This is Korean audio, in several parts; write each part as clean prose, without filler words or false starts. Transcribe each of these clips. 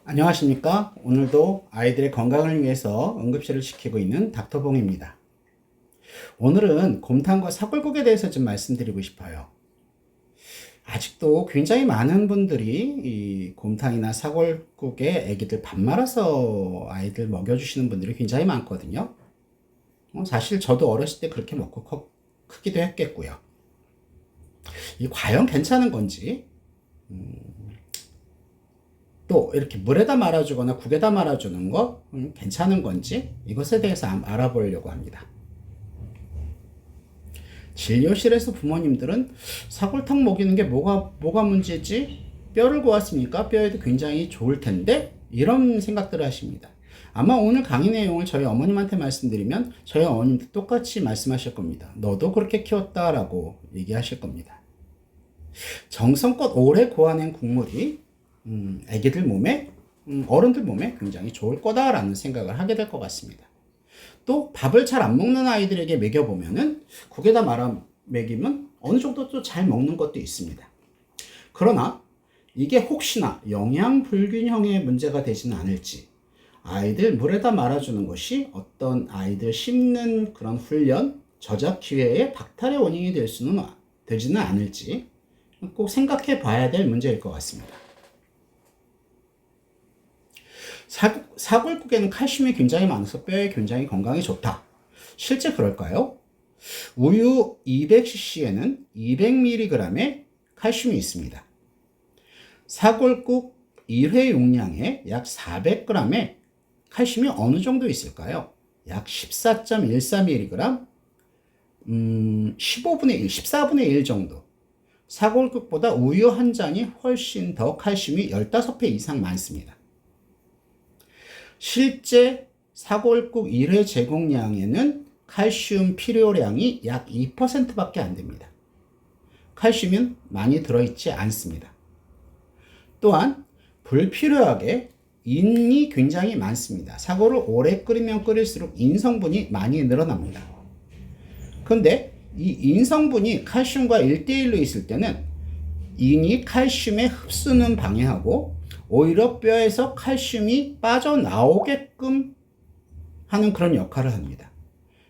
안녕하십니까? 오늘도 아이들의 건강을 위해서 응급실을 지키고 있는 닥터봉입니다. 오늘은 곰탕과 사골국에 대해서 좀 말씀드리고 싶어요. 아직도 굉장히 많은 분들이 이 곰탕이나 사골국에 애기들 밥 말아서 아이들 먹여주시는 분들이 굉장히 많거든요. 사실 저도 어렸을 때 그렇게 먹고 크기도 했겠고요. 이 과연 괜찮은 건지, 또 이렇게 물에다 말아주거나 국에다 말아주는 거 괜찮은 건지 이것에 대해서 알아보려고 합니다. 진료실에서 부모님들은 사골탕 먹이는 게 뭐가 문제지? 뼈를 고았으니까 뼈에도 굉장히 좋을 텐데 이런 생각들을 하십니다. 아마 오늘 강의 내용을 저희 어머님한테 말씀드리면 저희 어머님도 똑같이 말씀하실 겁니다. 너도 그렇게 키웠다라고 얘기하실 겁니다. 정성껏 오래 고아낸 국물이 애기들 몸에, 어른들 몸에 굉장히 좋을 거다라는 생각을 하게 될 것 같습니다. 또 밥을 잘 안 먹는 아이들에게 먹여보면은 국에다 말아 먹이면 어느 정도 또 잘 먹는 것도 있습니다. 그러나 이게 혹시나 영양 불균형의 문제가 되지는 않을지, 아이들 물에다 말아주는 것이 어떤 아이들 씹는 그런 훈련, 저작 기회의 박탈의 원인이 되지는 않을지 꼭 생각해 봐야 될 문제일 것 같습니다. 사골국에는 칼슘이 굉장히 많아서 뼈에 굉장히 건강에 좋다. 실제 그럴까요? 우유 200cc에는 200mg의 칼슘이 있습니다. 사골국 1회 용량에 약 400g의 칼슘이 어느 정도 있을까요? 약 14.14mg, 15분의 1, 14분의 1 정도. 사골국보다 우유 한 잔이 훨씬 더 칼슘이 15배 이상 많습니다. 실제 사골국 1회 제공량에는 칼슘 필요량이 약 2%밖에 안 됩니다. 칼슘은 많이 들어있지 않습니다. 또한 불필요하게 인이 굉장히 많습니다. 사골을 오래 끓이면 끓일수록 인 성분이 많이 늘어납니다. 그런데 이 인 성분이 칼슘과 1대1로 있을 때는 인이 칼슘의 흡수는 방해하고 오히려 뼈에서 칼슘이 빠져나오게끔 하는 그런 역할을 합니다.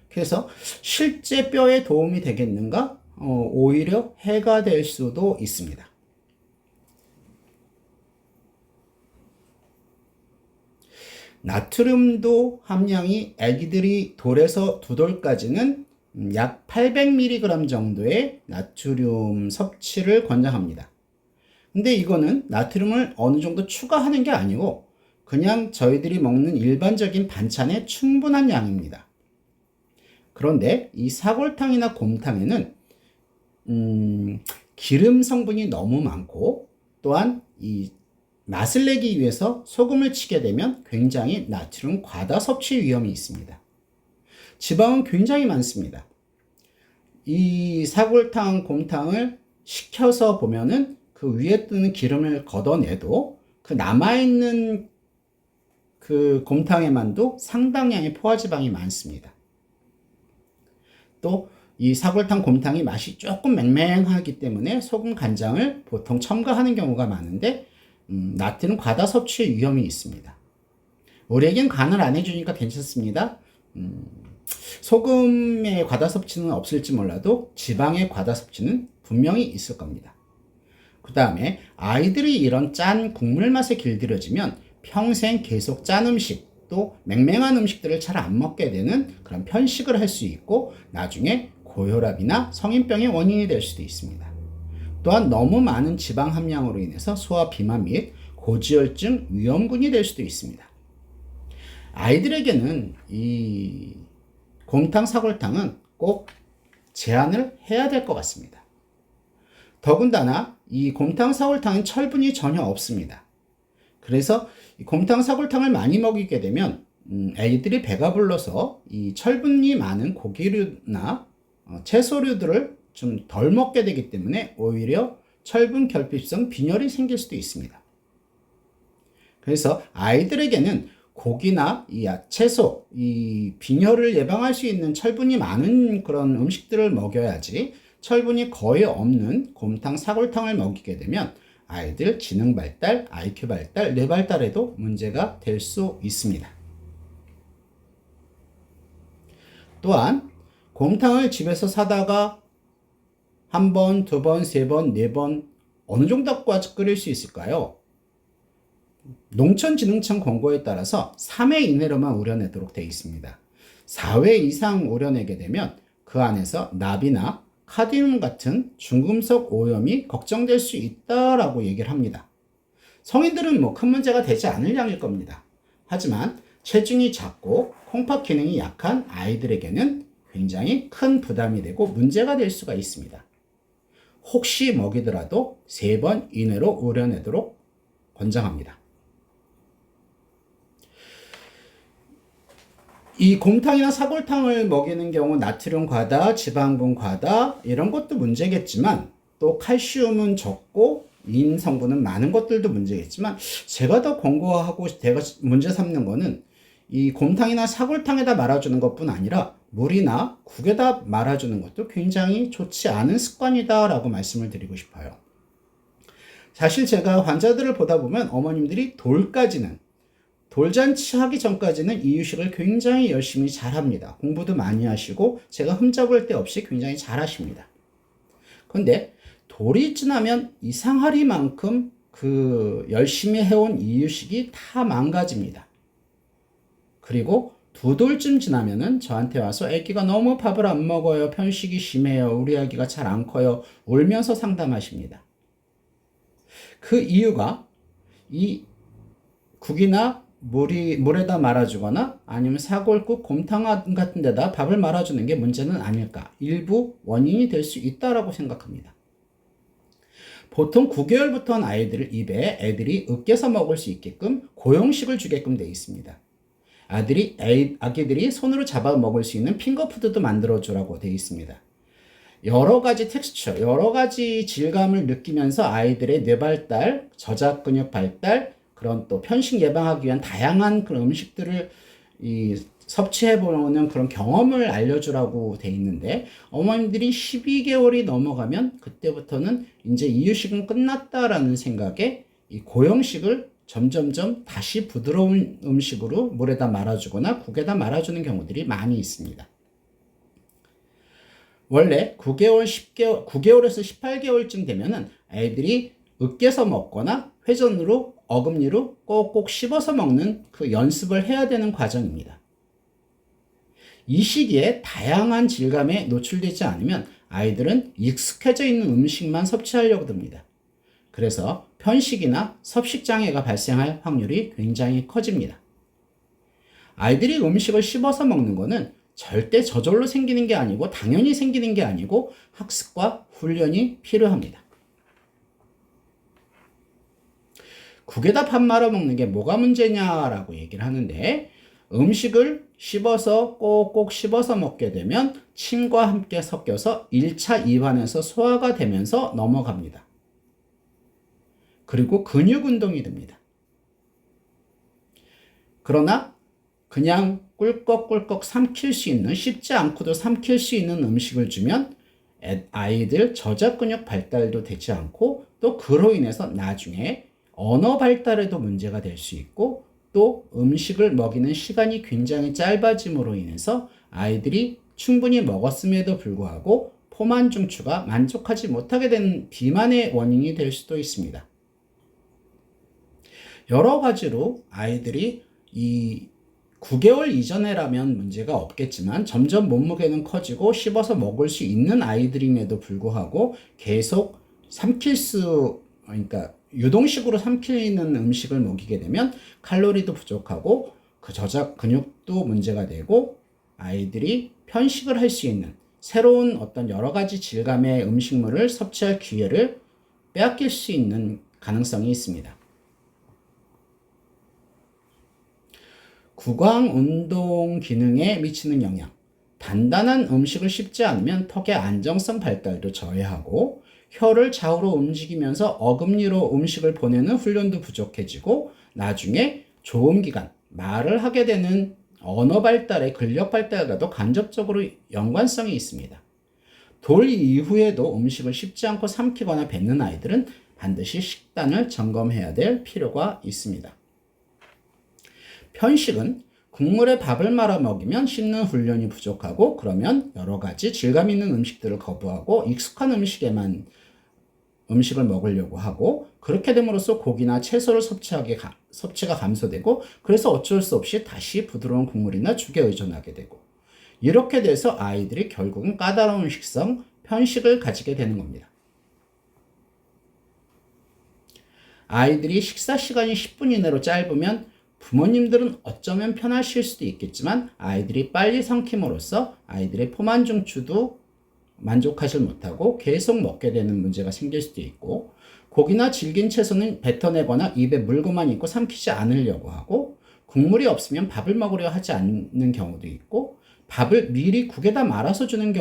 그래서 실제 뼈에 도움이 되겠는가? 오히려 해가 될 수도 있습니다. 나트륨도 함량이 아기들이 돌에서 두 돌까지는 약 800mg 정도의 나트륨 섭취를 권장합니다. 근데 이거는 나트륨을 어느 정도 추가하는 게 아니고 그냥 저희들이 먹는 일반적인 반찬에 충분한 양입니다. 그런데 이 사골탕이나 곰탕에는 기름 성분이 너무 많고 또한 이 맛을 내기 위해서 소금을 치게 되면 굉장히 나트륨 과다 섭취 위험이 있습니다. 지방은 굉장히 많습니다. 이 사골탕, 곰탕을 식혀서 보면은 그 위에 뜨는 기름을 걷어내도 그 남아있는 그 곰탕에만도 상당량의 포화지방이 많습니다. 또 이 사골탕, 곰탕이 맛이 조금 맹맹하기 때문에 소금, 간장을 보통 첨가하는 경우가 많은데 나트륨 과다 섭취의 위험이 있습니다. 우리에겐 간을 안 해주니까 괜찮습니다. 소금의 과다 섭취는 없을지 몰라도 지방의 과다 섭취는 분명히 있을 겁니다. 그 다음에 아이들이 이런 짠 국물 맛에 길들여지면 평생 계속 짠 음식 또 맹맹한 음식들을 잘 안 먹게 되는 그런 편식을 할 수 있고 나중에 고혈압이나 성인병의 원인이 될 수도 있습니다. 또한 너무 많은 지방 함량으로 인해서 소화 비만 및 고지혈증 위험군이 될 수도 있습니다. 아이들에게는 이 곰탕, 사골탕은 꼭 제한을 해야 될 것 같습니다. 더군다나 이 곰탕, 사골탕은 철분이 전혀 없습니다. 그래서 이 곰탕, 사골탕을 많이 먹이게 되면 아이들이 배가 불러서 이 철분이 많은 고기류나 채소류들을 좀 덜 먹게 되기 때문에 오히려 철분 결핍성 빈혈이 생길 수도 있습니다. 그래서 아이들에게는 고기나 이 채소, 이 빈혈을 예방할 수 있는 철분이 많은 그런 음식들을 먹여야지 철분이 거의 없는 곰탕, 사골탕을 먹이게 되면 아이들 지능 발달, IQ 발달, 뇌 발달에도 문제가 될 수 있습니다. 또한 곰탕을 집에서 사다가 한 번, 두 번, 세 번, 네 번 어느 정도까지 끓일 수 있을까요? 농촌진흥청 권고에 따라서 3회 이내로만 우려내도록 되어 있습니다. 4회 이상 우려내게 되면 그 안에서 납이나 카드뮴 같은 중금속 오염이 걱정될 수 있다라고 얘기를 합니다. 성인들은 큰 문제가 되지 않을 양일 겁니다. 하지만 체중이 작고 콩팥 기능이 약한 아이들에게는 굉장히 큰 부담이 되고 문제가 될 수가 있습니다. 혹시 먹이더라도 3번 이내로 우려내도록 권장합니다. 이 곰탕이나 사골탕을 먹이는 경우 나트륨 과다, 지방분 과다 이런 것도 문제겠지만 또 칼슘은 적고 인 성분은 많은 것들도 문제겠지만 제가 더 권고하고 제가 문제 삼는 거는 이 곰탕이나 사골탕에다 말아주는 것뿐 아니라 물이나 국에다 말아주는 것도 굉장히 좋지 않은 습관이다 라고 말씀을 드리고 싶어요. 사실 제가 환자들을 보다 보면 어머님들이 돌잔치 하기 전까지는 이유식을 굉장히 열심히 잘합니다. 공부도 많이 하시고 제가 흠잡을 데 없이 굉장히 잘하십니다. 그런데 돌이 지나면 이상하리만큼 그 열심히 해온 이유식이 다 망가집니다. 그리고 2돌쯤 지나면은 저한테 와서 애기가 너무 밥을 안 먹어요. 편식이 심해요. 우리 아기가 잘 안 커요. 울면서 상담하십니다. 그 이유가 이 국이나 물에다 말아주거나 아니면 사골국, 곰탕 같은 데다 밥을 말아주는 게 문제는 아닐까. 일부 원인이 될 수 있다라고 생각합니다. 보통 9개월부터는 애들이 으깨서 먹을 수 있게끔 고형식을 주게끔 되어 있습니다. 아기들이 손으로 잡아 먹을 수 있는 핑거푸드도 만들어주라고 되어 있습니다. 여러 가지 텍스처, 여러 가지 질감을 느끼면서 아이들의 뇌발달, 저작근육 발달, 그런 또 편식 예방하기 위한 다양한 그런 음식들을 섭취해보는 그런 경험을 알려주라고 돼 있는데 어머님들이 12개월이 넘어가면 그때부터는 이제 이유식은 끝났다라는 생각에 이 고형식을 점점점 다시 부드러운 음식으로 물에다 말아주거나 국에다 말아주는 경우들이 많이 있습니다. 원래 9개월에서 18개월쯤 되면은 아이들이 으깨서 먹거나 회전으로 어금니로 꼭꼭 씹어서 먹는 그 연습을 해야 되는 과정입니다. 이 시기에 다양한 질감에 노출되지 않으면 아이들은 익숙해져 있는 음식만 섭취하려고 듭니다. 그래서 편식이나 섭식장애가 발생할 확률이 굉장히 커집니다. 아이들이 음식을 씹어서 먹는 것은 절대 저절로 생기는 게 아니고 당연히 생기는 게 아니고 학습과 훈련이 필요합니다. 국에다 밥 말아 먹는 게 뭐가 문제냐라고 얘기를 하는데 음식을 씹어서 꼭꼭 씹어서 먹게 되면 침과 함께 섞여서 1차 입안에서 소화가 되면서 넘어갑니다. 그리고 근육 운동이 됩니다. 그러나 그냥 꿀꺽꿀꺽 삼킬 수 있는 씹지 않고도 삼킬 수 있는 음식을 주면 아이들 저작근육 발달도 되지 않고 또 그로 인해서 나중에 언어 발달에도 문제가 될 수 있고 또 음식을 먹이는 시간이 굉장히 짧아짐으로 인해서 아이들이 충분히 먹었음에도 불구하고 포만 중추가 만족하지 못하게 되는 비만의 원인이 될 수도 있습니다. 여러 가지로 아이들이 이 9개월 이전에라면 문제가 없겠지만 점점 몸무게는 커지고 씹어서 먹을 수 있는 아이들임에도 불구하고 계속 그러니까 유동식으로 삼키는 음식을 먹이게 되면 칼로리도 부족하고 그 저작 근육도 문제가 되고 아이들이 편식을 할 수 있는 새로운 어떤 여러 가지 질감의 음식물을 섭취할 기회를 빼앗길 수 있는 가능성이 있습니다. 구강 운동 기능에 미치는 영향. 단단한 음식을 씹지 않으면 턱의 안정성 발달도 저해하고 혀를 좌우로 움직이면서 어금니로 음식을 보내는 훈련도 부족해지고 나중에 조음기관, 말을 하게 되는 언어 발달의 근력 발달과도 간접적으로 연관성이 있습니다. 돌 이후에도 음식을 씹지 않고 삼키거나 뱉는 아이들은 반드시 식단을 점검해야 될 필요가 있습니다. 편식은 국물에 밥을 말아 먹이면 씹는 훈련이 부족하고 그러면 여러 가지 질감 있는 음식들을 거부하고 익숙한 음식을 먹으려고 하고 그렇게 됨으로써 고기나 채소를 섭취가 감소되고 그래서 어쩔 수 없이 다시 부드러운 국물이나 죽에 의존하게 되고 이렇게 돼서 아이들이 결국은 까다로운 식성, 편식을 가지게 되는 겁니다. 아이들이 식사 시간이 10분 이내로 짧으면 부모님들은 어쩌면 편하실 수도 있겠지만 아이들이 빨리 삼킴으로써 아이들의 포만중추도 만족하지 못하고 계속 먹게 되는 문제가 생길 수도 있고 고기나 질긴 채소는 뱉어내거나 입에 물고만 있고 삼키지 않으려고 하고 국물이 없으면 밥을 먹으려 하지 않는 경우도 있고 밥을 미리 국에다 말아서 주는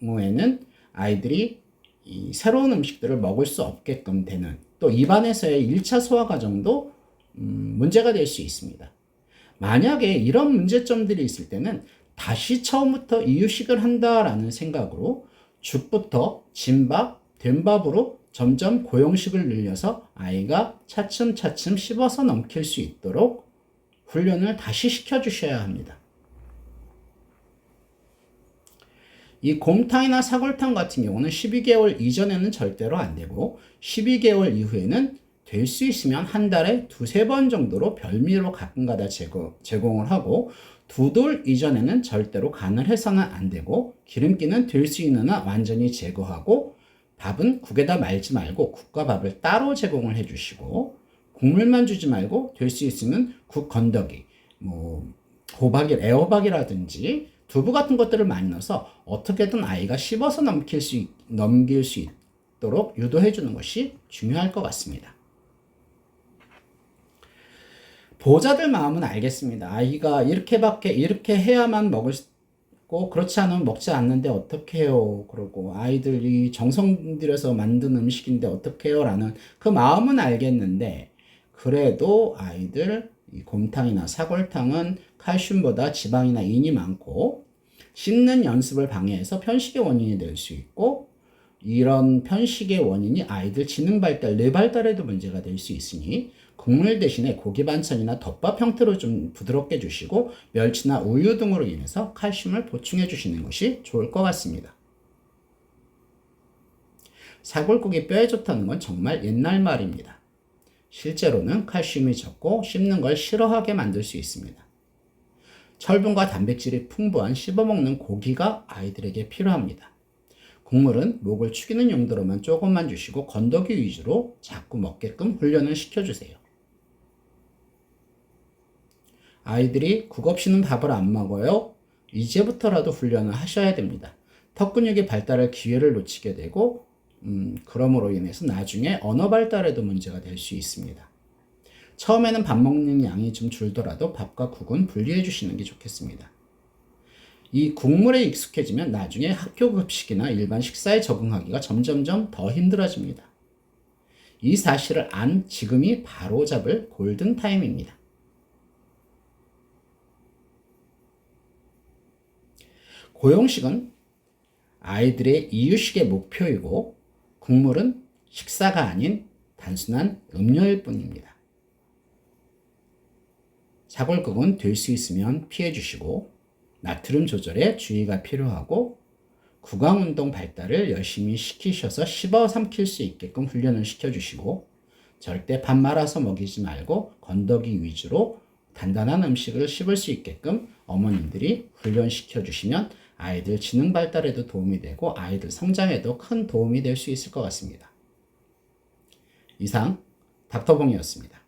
경우에는 아이들이 이 새로운 음식들을 먹을 수 없게끔 되는 또 입안에서의 1차 소화 과정도 문제가 될 수 있습니다. 만약에 이런 문제점들이 있을 때는 다시 처음부터 이유식을 한다라는 생각으로 죽부터 진밥, 된밥으로 점점 고용식을 늘려서 아이가 차츰차츰 씹어서 넘길 수 있도록 훈련을 다시 시켜주셔야 합니다. 이 곰탕이나 사골탕 같은 경우는 12개월 이전에는 절대로 안 되고 12개월 이후에는 될 수 있으면 한 달에 2-3번 정도로 별미로 가끔가다 제공을 하고 2돌 이전에는 절대로 간을 해서는 안 되고 기름기는 될 수 있는 한 완전히 제거하고 밥은 국에다 말지 말고 국과 밥을 따로 제공을 해주시고 국물만 주지 말고 될 수 있으면 국 건더기, 애호박이라든지 두부 같은 것들을 많이 넣어서 어떻게든 아이가 씹어서 넘길 수 있도록 유도해 주는 것이 중요할 것 같습니다. 보호자들 마음은 알겠습니다. 아이가 이렇게 해야만 먹고 그렇지 않으면 먹지 않는데 어떻게 해요? 그러고 아이들이 정성 들여서 만든 음식인데 어떻게 해요? 라는 그 마음은 알겠는데 그래도 아이들 이 곰탕이나 사골탕은 칼슘보다 지방이나 인이 많고 씹는 연습을 방해해서 편식의 원인이 될 수 있고 이런 편식의 원인이 아이들 지능 발달, 뇌 발달에도 문제가 될 수 있으니 국물 대신에 고기 반찬이나 덮밥 형태로 좀 부드럽게 주시고 멸치나 우유 등으로 인해서 칼슘을 보충해 주시는 것이 좋을 것 같습니다. 사골국이 뼈에 좋다는 건 정말 옛날 말입니다. 실제로는 칼슘이 적고 씹는 걸 싫어하게 만들 수 있습니다. 철분과 단백질이 풍부한 씹어먹는 고기가 아이들에게 필요합니다. 국물은 목을 축이는 용도로만 조금만 주시고 건더기 위주로 자꾸 먹게끔 훈련을 시켜주세요. 아이들이 국 없이는 밥을 안 먹어요. 이제부터라도 훈련을 하셔야 됩니다. 턱 근육의 발달할 기회를 놓치게 되고 그럼으로 인해서 나중에 언어 발달에도 문제가 될 수 있습니다. 처음에는 밥 먹는 양이 좀 줄더라도 밥과 국은 분리해 주시는 게 좋겠습니다. 이 국물에 익숙해지면 나중에 학교 급식이나 일반 식사에 적응하기가 점점점 더 힘들어집니다. 이 사실을 안 지금이 바로 잡을 골든타임입니다. 고용식은 아이들의 이유식의 목표이고 국물은 식사가 아닌 단순한 음료일 뿐입니다. 사골국은 될 수 있으면 피해 주시고 나트륨 조절에 주의가 필요하고 구강운동 발달을 열심히 시키셔서 씹어 삼킬 수 있게끔 훈련을 시켜주시고 절대 밥 말아서 먹이지 말고 건더기 위주로 단단한 음식을 씹을 수 있게끔 어머님들이 훈련시켜 주시면 아이들 지능 발달에도 도움이 되고 아이들 성장에도 큰 도움이 될 수 있을 것 같습니다. 이상 닥터봉이었습니다.